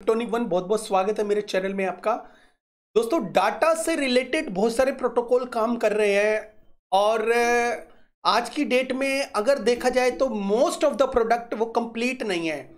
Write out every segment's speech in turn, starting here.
Electronic one बहुत बहुत स्वागत है मेरे चैनल में आपका। दोस्तों, डाटा से रिलेटेड बहुत सारे प्रोटोकॉल काम कर रहे हैं और आज की डेट में अगर देखा जाए तो मोस्ट ऑफ द प्रोडक्ट वो कंप्लीट नहीं है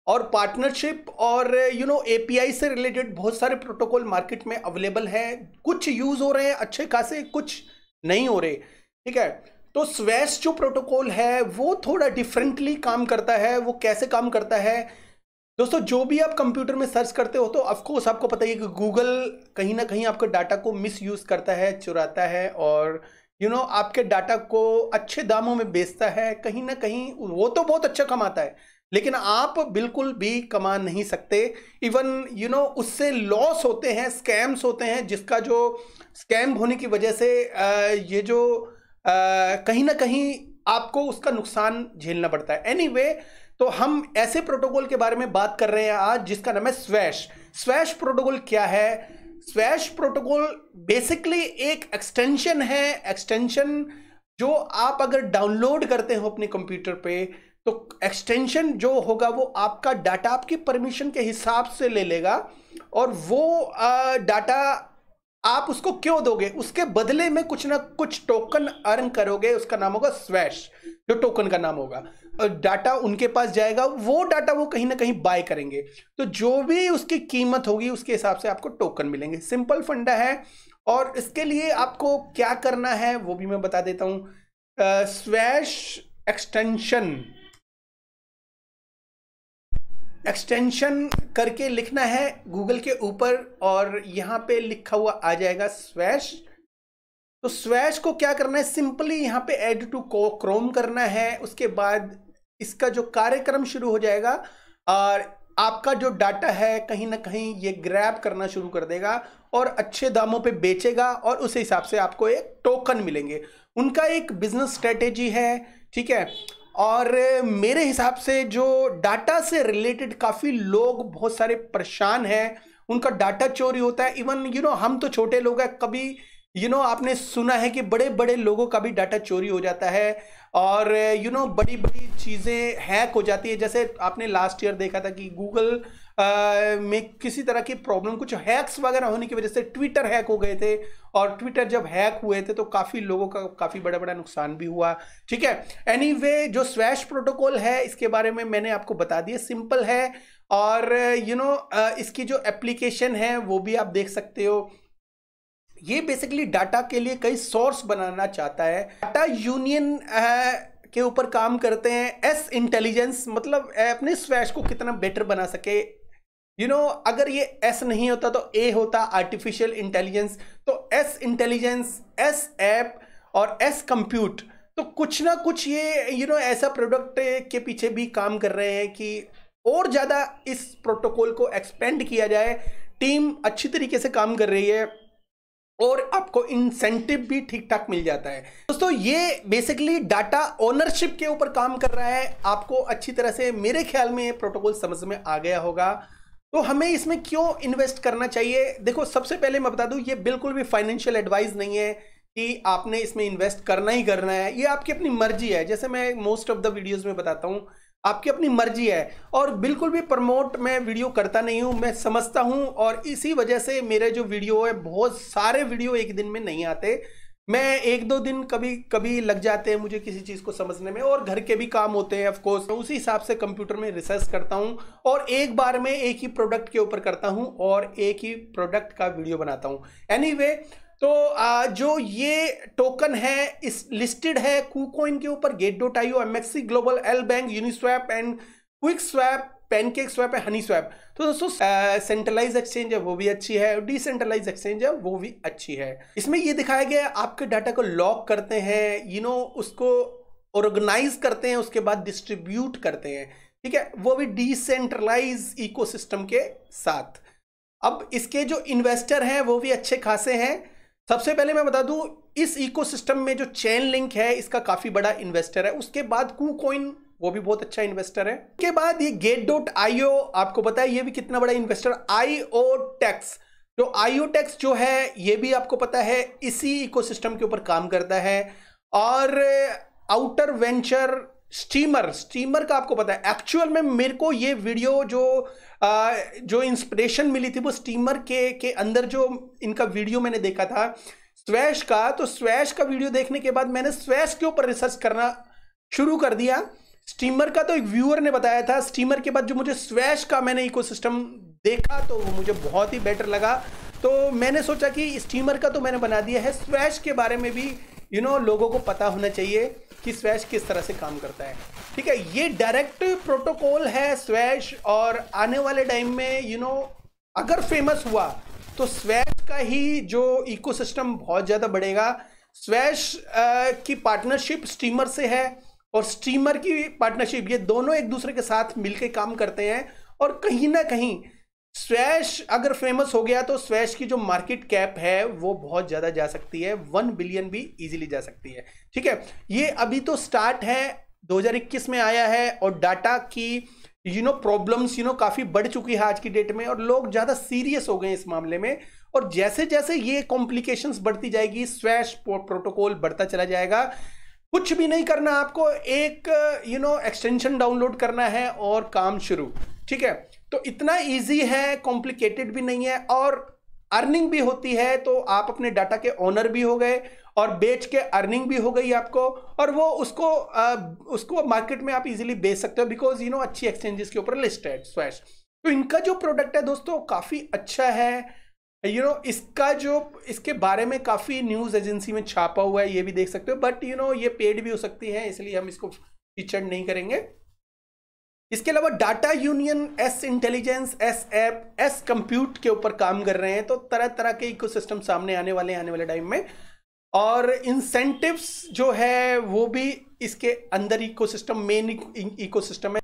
और पार्टनरशिप और एपीआई से रिलेटेड बहुत सारे प्रोटोकॉल मार्केट में अवेलेबल है। कुछ यूज हो रहे हैं अच्छे खासे, कुछ नहीं हो रहे। ठीक है, तो स्वेश जो प्रोटोकॉल है वो थोड़ा डिफरेंटली काम करता है। वो कैसे काम करता है दोस्तों, जो भी आप कंप्यूटर में सर्च करते हो तो ऑफ कोर्स आपको पता ही है कि गूगल कहीं ना कहीं आपके डाटा को मिस यूज करता है, चुराता है और आपके डाटा को अच्छे दामों में बेचता है। कहीं ना कहीं वो तो बहुत अच्छा कमाता है, लेकिन आप बिल्कुल भी कमा नहीं सकते। इवन उससे लॉस होते हैं, स्कैम्स होते हैं, जिसका जो स्कैम होने की वजह से ये जो कहीं ना कहीं आपको उसका नुकसान झेलना पड़ता है। एनीवे, तो हम ऐसे प्रोटोकॉल के बारे में बात कर रहे हैं आज जिसका नाम है स्वेश। स्वेश प्रोटोकॉल क्या है? स्वेश प्रोटोकॉल बेसिकली एक एक्सटेंशन है। एक्सटेंशन जो आप अगर डाउनलोड करते हो अपने कंप्यूटर पे, तो एक्सटेंशन जो होगा वो आपका डाटा आपकी परमिशन के हिसाब से ले लेगा और वो डाटा आप उसको क्यों दोगे, उसके बदले में कुछ ना कुछ टोकन अर्न करोगे। उसका नाम होगा स्वेश, जो टोकन का नाम होगा। डाटा उनके पास जाएगा, वो डाटा वो कहीं ना कहीं बाय करेंगे, तो जो भी उसकी कीमत होगी उसके हिसाब से आपको टोकन मिलेंगे। सिंपल फंडा है और इसके लिए आपको क्या करना है वो भी मैं बता देता हूं। स्वेश एक्सटेंशन करके लिखना है गूगल के ऊपर और यहां पे लिखा हुआ आ जाएगा स्वेश। तो स्वेश को क्या करना है, सिंपली यहां पे ऐड टू क्रोम करना है। उसके बाद इसका जो कार्यक्रम शुरू हो जाएगा और आपका जो डाटा है कहीं ना कहीं ये ग्रैब करना शुरू कर देगा और अच्छे दामों पे बेचेगा और उस हिसाब से आपको एक टोकन मिलेंगे। उनका एक बिजनेस स्ट्रेटेजी है, ठीक है। और मेरे हिसाब से जो डाटा से रिलेटेड काफ़ी लोग बहुत सारे परेशान हैं, उनका डाटा चोरी होता है। इवन हम तो छोटे लोग हैं, कभी आपने सुना है कि बड़े बड़े लोगों का भी डाटा चोरी हो जाता है और बड़ी बड़ी चीज़ें हैक हो जाती है। जैसे आपने लास्ट ईयर देखा था कि गूगल में किसी तरह की प्रॉब्लम, कुछ हैक्स वगैरह होने की वजह से ट्विटर हैक हो गए थे और ट्विटर जब हैक हुए थे तो काफ़ी लोगों का काफ़ी बड़ा बड़ा नुकसान भी हुआ। ठीक है, एनीवे, जो स्वेश प्रोटोकॉल है इसके बारे में मैंने आपको बता दिया, सिंपल है। और इसकी जो एप्लीकेशन है वो भी आप देख सकते हो। ये बेसिकली डाटा के लिए कई सोर्स बनाना चाहता है। डाटा यूनियन के ऊपर काम करते हैं। एस इंटेलिजेंस मतलब अपने स्वेश को कितना बेटर बना सके। अगर ये एस नहीं होता तो ए होता, आर्टिफिशियल इंटेलिजेंस। तो एस इंटेलिजेंस, एस ऐप और एस कंप्यूट, तो कुछ ना कुछ ये ऐसा प्रोडक्ट के पीछे भी काम कर रहे हैं कि और ज़्यादा इस प्रोटोकॉल को एक्सपेंड किया जाए। टीम अच्छी तरीके से काम कर रही है और आपको इंसेंटिव भी ठीक ठाक मिल जाता है। दोस्तों, ये बेसिकली डाटा ओनरशिप के ऊपर काम कर रहा है। आपको अच्छी तरह से मेरे ख्याल में ये प्रोटोकॉल समझ में आ गया होगा। तो हमें इसमें क्यों इन्वेस्ट करना चाहिए? देखो, सबसे पहले मैं बता दूं, ये बिल्कुल भी फाइनेंशियल एडवाइस नहीं है कि आपने इसमें इन्वेस्ट करना ही करना है। ये आपकी अपनी मर्जी है। जैसे मैं मोस्ट ऑफ द वीडियोज़ में बताता हूँ, आपकी अपनी मर्जी है और बिल्कुल भी प्रमोट मैं वीडियो करता नहीं हूं। मैं समझता हूं और इसी वजह से मेरे जो वीडियो है, बहुत सारे वीडियो एक दिन में नहीं आते। मैं एक दो दिन कभी कभी लग जाते हैं मुझे किसी चीज़ को समझने में, और घर के भी काम होते हैं ऑफ कोर्स। उसी हिसाब से कंप्यूटर में रिसर्च करता हूं और एक बार में एक ही प्रोडक्ट के ऊपर करता हूं और एक ही प्रोडक्ट का वीडियो बनाता हूं। एनीवे, तो जो ये टोकन है इस लिस्टेड है KuCoin के ऊपर, Gate.io, MXC global, L bank, Uniswap and quick swap, pancake swap है, हनी स्वैप। तो दोस्तों, सेंट्रलाइज एक्सचेंज है वो भी अच्छी है, डिसेंट्रलाइज एक्सचेंज है वो भी अच्छी है। इसमें ये दिखाया गया है आपके डाटा को लॉक करते हैं, उसको ऑर्गेनाइज करते हैं, उसके बाद डिस्ट्रीब्यूट करते हैं। ठीक है, वो भी डिसेंट्रलाइज इकोसिस्टम के साथ। अब इसके जो इन्वेस्टर हैं वो भी अच्छे खासे हैं। सबसे पहले मैं बता दूं, इस इकोसिस्टम में जो चेन लिंक है इसका काफी बड़ा इन्वेस्टर है। उसके बाद KuCoin, वो भी बहुत अच्छा इन्वेस्टर है। उसके बाद ये Gate.io, आपको पता है ये भी कितना बड़ा इन्वेस्टर। IOTeX, जो IOTeX जो है ये भी आपको पता है इसी इकोसिस्टम के ऊपर काम करता है। और आउटर वेंचर, स्टीमर का आपको पता है। एक्चुअल में मेरे को ये वीडियो जो जो इंस्पिरेशन मिली थी वो स्टीमर के अंदर जो इनका वीडियो मैंने देखा था स्वैश का, तो स्वैश का वीडियो देखने के बाद मैंने स्वैश के ऊपर रिसर्च करना शुरू कर दिया। स्टीमर का तो एक व्यूअर ने बताया था, स्टीमर के बाद जो मुझे स्वैश का मैंने इकोसिस्टम देखा तो वो मुझे बहुत ही बेटर लगा। तो मैंने सोचा कि स्टीमर का तो मैंने बना दिया है, स्वैश के बारे में भी लोगों को पता होना चाहिए कि स्वैश किस तरह से काम करता है। ठीक है, ये डायरेक्ट प्रोटोकॉल है स्वैश, और आने वाले टाइम में अगर फेमस हुआ तो स्वैश का ही जो इकोसिस्टम बहुत ज़्यादा बढ़ेगा। स्वैश की पार्टनरशिप स्टीमर से है और स्टीमर की पार्टनरशिप, ये दोनों एक दूसरे के साथ मिलकर काम करते हैं, और कहीं ना कहीं स्वैश अगर फेमस हो गया तो स्वैश की जो मार्केट कैप है वो बहुत ज़्यादा जा सकती है, 1 बिलियन भी इजीली जा सकती है। ठीक है, ये अभी तो स्टार्ट है, 2021 में आया है, और डाटा की प्रॉब्लम्स काफ़ी बढ़ चुकी है आज की डेट में, और लोग ज़्यादा सीरियस हो गए इस मामले में। और जैसे जैसे ये कॉम्प्लिकेशंस बढ़ती जाएगी, स्वैश प्रोटोकॉल बढ़ता चला जाएगा। कुछ भी नहीं करना आपको, एक एक्सटेंशन डाउनलोड करना है और काम शुरू। ठीक है, तो इतना इजी है, कॉम्प्लिकेटेड भी नहीं है, और अर्निंग भी होती है। तो आप अपने डाटा के ओनर भी हो गए और बेच के अर्निंग भी हो गई आपको, और वो उसको मार्केट में आप इजीली बेच सकते हो, बिकॉज अच्छी एक्सचेंजेस के ऊपर लिस्ट है स्वैश। तो इनका जो प्रोडक्ट है दोस्तों काफ़ी अच्छा है। इसके बारे में काफ़ी न्यूज़ एजेंसी में छापा हुआ है, ये भी देख सकते हो, बट ये पेड भी हो सकती है, इसलिए हम इसको फीचर नहीं करेंगे। इसके अलावा data union, S intelligence, S app, S compute के ऊपर काम कर रहे हैं। तो तरह तरह के इकोसिस्टम सामने आने वाले टाइम में, और इंसेंटिव्स जो है वो भी इसके अंदर इकोसिस्टम, मेन इकोसिस्टम है।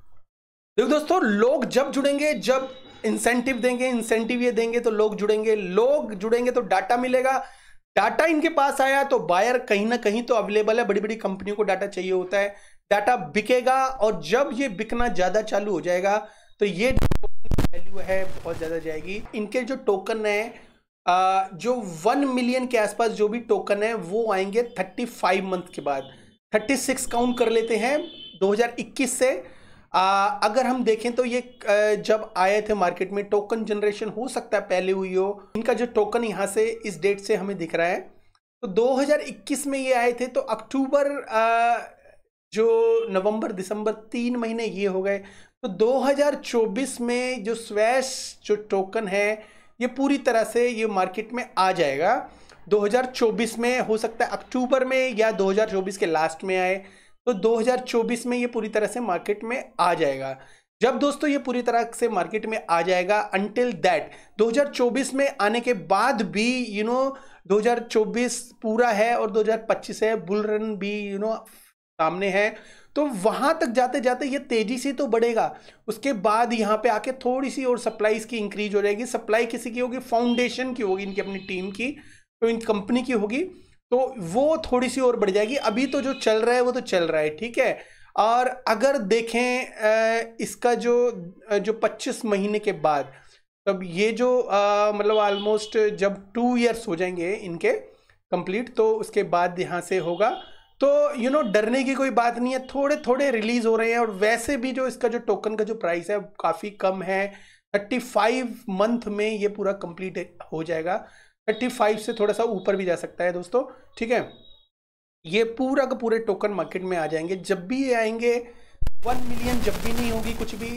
देखो दोस्तों, लोग जब जुड़ेंगे, जब इंसेंटिव देंगे, इंसेंटिव ये देंगे तो लोग जुड़ेंगे तो डाटा मिलेगा। डाटा इनके पास आया तो बायर कहीं ना कहीं तो अवेलेबल है, बड़ी बड़ी कंपनियों को डाटा चाहिए होता है, डाटा बिकेगा, और जब ये बिकना ज़्यादा चालू हो जाएगा तो ये वैल्यू है बहुत ज़्यादा जाएगी। इनके जो टोकन है, जो 1 मिलियन के आसपास जो भी टोकन है वो आएंगे 35 मंथ के बाद, 36 काउंट कर लेते हैं 2021 से। अगर हम देखें तो ये जब आए थे मार्केट में, टोकन जनरेशन हो सकता है पहले हुई हो। इनका जो टोकन यहाँ से इस डेट से हमें दिख रहा है, तो 2021 में ये आए थे, तो अक्टूबर, जो नवंबर, दिसंबर, 3 महीने ये हो गए। तो 2024 में जो स्वैश जो टोकन है ये पूरी तरह से ये मार्केट में आ जाएगा। 2024 में हो सकता है अक्टूबर में, या 2024 के लास्ट में आए, तो 2024 में ये पूरी तरह से मार्केट में आ जाएगा। जब दोस्तों ये पूरी तरह से मार्केट में आ जाएगा, अंटिल दैट 2024 में आने के बाद भी 2024 पूरा है और 2025 है, बुल रन भी सामने है, तो वहां तक जाते जाते ये तेजी से तो बढ़ेगा। उसके बाद यहाँ पे आके थोड़ी सी और सप्लाई की इंक्रीज हो जाएगी। सप्लाई किसी की होगी, फाउंडेशन की होगी, इनकी अपनी टीम की, तो इन कंपनी की होगी, तो वो थोड़ी सी और बढ़ जाएगी। अभी तो जो चल रहा है वो तो चल रहा है, ठीक है। और अगर देखें इसका जो 25 महीने के बाद, तब ये जो मतलब ऑलमोस्ट जब 2 इयर्स हो जाएंगे इनके कंप्लीट, तो उसके बाद यहाँ से होगा। तो डरने की कोई बात नहीं है, थोड़े थोड़े रिलीज हो रहे हैं। और वैसे भी जो इसका जो टोकन का जो प्राइस है काफ़ी कम है, 35 मंथ में ये पूरा कंप्लीट हो जाएगा। 35 से थोड़ा सा ऊपर भी जा सकता है दोस्तों, ठीक है। ये पूरा का पूरे टोकन मार्केट में आ जाएंगे। जब भी ये आएंगे 1 मिलियन जब भी नहीं होगी कुछ भी,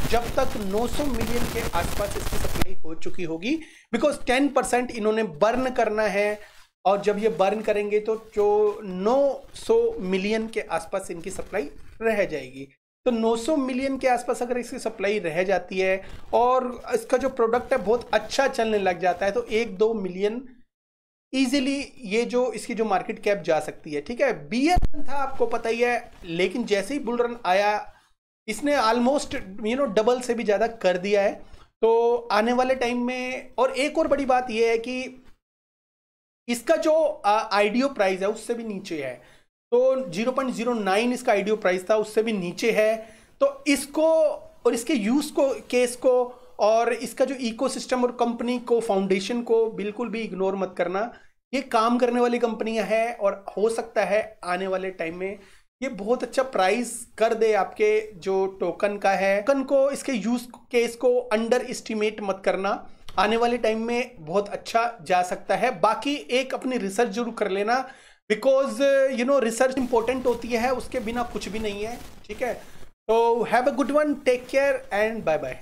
जब तक 900 मिलियन के आसपास इसकी सप्लाई हो चुकी होगी, बिकॉज 10% इन्होंने बर्न करना है, और जब ये बर्न करेंगे तो जो 900 मिलियन के आसपास इनकी सप्लाई रह जाएगी। तो 900 मिलियन के आसपास अगर इसकी सप्लाई रह जाती है और इसका जो प्रोडक्ट है बहुत अच्छा चलने लग जाता है, तो 1-2 मिलियन इजीली ये जो इसकी जो मार्केट कैप जा सकती है, ठीक है। बियर रन था आपको पता ही है, लेकिन जैसे ही बुल रन आया इसने ऑलमोस्ट डबल से भी ज़्यादा कर दिया है। तो आने वाले टाइम में, और एक और बड़ी बात यह है कि इसका जो आईडीओ प्राइस है उससे भी नीचे है, तो 0.09 इसका आईडीओ प्राइस था, उससे भी नीचे है। तो इसको और इसके यूज को, केस को, और इसका जो इकोसिस्टम और कंपनी को, फाउंडेशन को बिल्कुल भी इग्नोर मत करना। ये काम करने वाली कंपनियां हैं और हो सकता है आने वाले टाइम में ये बहुत अच्छा प्राइस कर दे आपके जो टोकन का है। टोकन को, इसके यूज केस को अंडर एस्टिमेट मत करना, आने वाले टाइम में बहुत अच्छा जा सकता है। बाकी एक अपनी रिसर्च जरूर कर लेना, बिकॉज रिसर्च इंपॉर्टेंट होती है, उसके बिना कुछ भी नहीं है। ठीक है, तो have a good one, take care and bye bye.